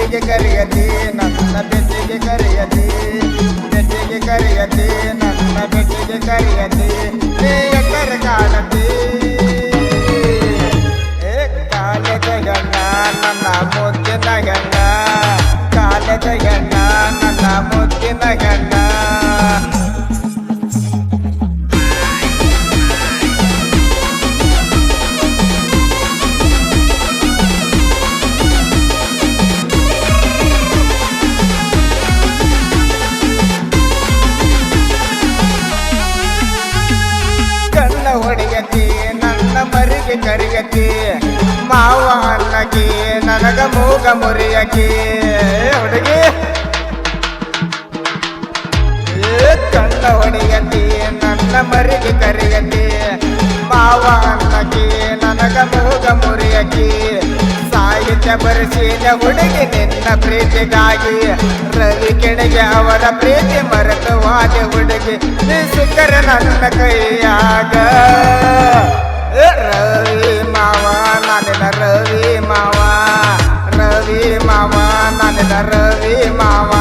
ಬೆಟ್ಟಿಗೆ ಕರೆಯತಿ ನನ್ನ ಬೆಟ್ಟಿಗೆ ಕರೆಯತಿ ಬೆಟ್ಟಿಗೆ ಕರೆಯತಿ ನನ್ನ ಬೆಟ್ಟಿಗೆ ಕರೆಯತಿ ನೀ ಎತ್ತರ ಕಾಣತಿ ಕಾಲದ ಹೆಣ್ಣ ನನ್ನ ಮುದ್ದಿನ ಹೆಣ್ಣ ಕಾಲದ ಹೆಣ್ಣ ನನ್ನ ಮುದ್ದಿನ ಹೆಣ್ಣ ಹೊಡೆಯತಿ ನನ್ನ ಮರಿಗೆ ಕರಿಯತಿ ಮಾವ ಅನ್ನಕಿ ನನಗ ಮೂಗ ಮುರಿಯಕಿ ಹುಡುಗಿ ಕಣ್ಣ ಹೊಡೆಯತಿ ನನ್ನ ಮರಿಗೆ ಕರಿಯತಿ ಮಾವ ಅನ್ನಕಿ ನನಗ ಮೂಗ ಮುರಿಯಕಿ ಸಾಹಿತ್ಯ ಬರೆಸಿದ ಹುಡುಗಿ ನಿನ್ನ ಪ್ರೀತಿಗಾಗಿ ರವಿ ಕೆಣಗೆ ಅವರ ಪ್ರೀತಿ ಮರೆತವಾದ ಹುಡುಗಿ ನೀ ಸಿಕ್ಕರ ನನ್ನ ಕೈಯಾಗ ರವಿ ಮಾವ ನಾನಿನ ರವಿ ಮಾವ ರವಿ ಮಾವ ನಾನಿನ ರವಿ ಮಾವ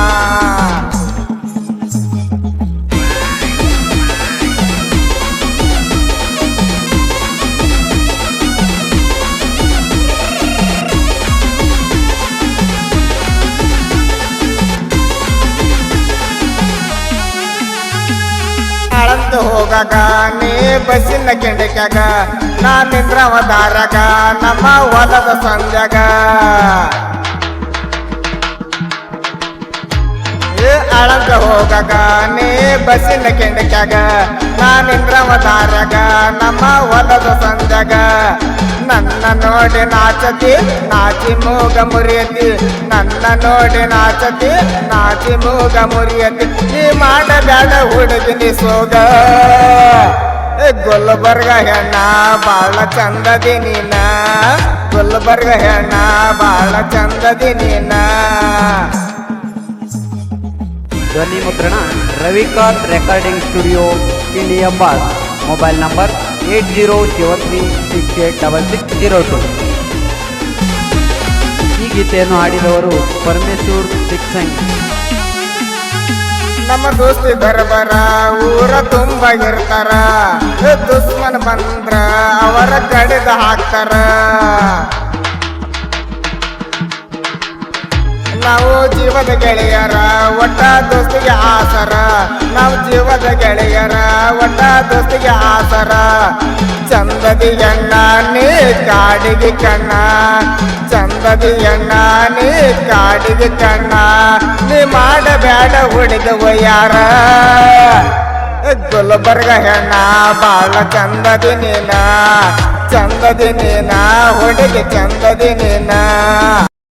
ಅಳಂತು ಹೋಗಾಗ ನೀ ಬಸ್ಸಿನ ಕೆಂಡಕ್ಯಾಗ ನಾ ನಿಂದ್ರವ ದಾರಾಗ ನಮ್ಮ ಹೊಲದ ಸಂದ್ಯಾಗ ಅಳಂತ ಹೋಗಾಗ ನೀ ಬಸ್ಸಿನ ಕೆಂಡಕ್ಯಾಗ ನಾ ನಿಂದ್ರವ ದಾರಾಗ ನಮ್ಮ ಹೊಲದ ಸಂದ್ಯಾಗ ನನ್ನ ನೋಡಿ ನಾಚತಿ ನಾಚಿ ಮೂಗ ಮುರಿಯತಿ ನನ್ನ ನೋಡಿ ನಾಚತಿ ನಾಚಿ ಮೂಗ ಮುರಿಯತಿ ನೀ ಮಾಡಬೇಡ ಹುಡುಗಿ ನೀ ಸೋಗ ಗುಲ್ಬರ್ಗ ಹೆಣ್ಣ ಬಾಳ ಚಂದದಿ ನೀನ ಗುಲ್ಬರ್ಗ ಹೆಣ್ಣ ಬಾಳ ಚಂದದಿ ನೀನ ಧ್ವನಿ ಮುದ್ರಣ ರವಿಕಾಂತ್ ರೆಕಾರ್ಡಿಂಗ್ ಸ್ಟುಡಿಯೋ ಕಿಂಡಿಯಂಬಾದ್ ಮೊಬೈಲ್ ನಂಬರ್ 8073686602 ಈ ಗೀತೆಯನ್ನು ಹಾಡಿದವರು ಪರಮೇಶ್ವರ್ ಸಿಕ್ಸಂಗಿ. ನಮ್ಮ ದೋಸ್ತಿ ಬರಬರ ಊರ ತುಂಬ ಇರ್ತಾರ ದುಶ್ಮನ್ ಬಂದ್ರ ಅವರ ಕಡಿದ ಹಾಕ್ತಾರ ನಾವು ಜೀವದ ಗೆಳೆಯರ ಒಟ್ಟ ದೋಸ್ತಿಗೆ ಆಸರ ನಾವು ಜೀವದ ಗೆಳೆಯರ ಒಟ್ಟ ದೋಸ್ತಿಗೆ ಆಸರ ಚಂದದಿ ಎಣ್ಣ ನೀ ಕಾಡಿಗೆ ಕಣ್ಣ ಚಂದದಿ ಎಣ್ಣ ನೀ ಕಾಡಿಗೆ ಕಣ್ಣ ನೀ ಮಾಡಬೇಡ ಹುಡುಗ ಒಯ್ಯಾರ ಗುಲ್ಬರ್ಗ ಹೆಣ್ಣ ಬಾಳ ಚಂದದಿ ನೀನ ಚಂದದಿ ನೀನ ಹುಡುಗಿ ಚಂದದಿ ನೀನ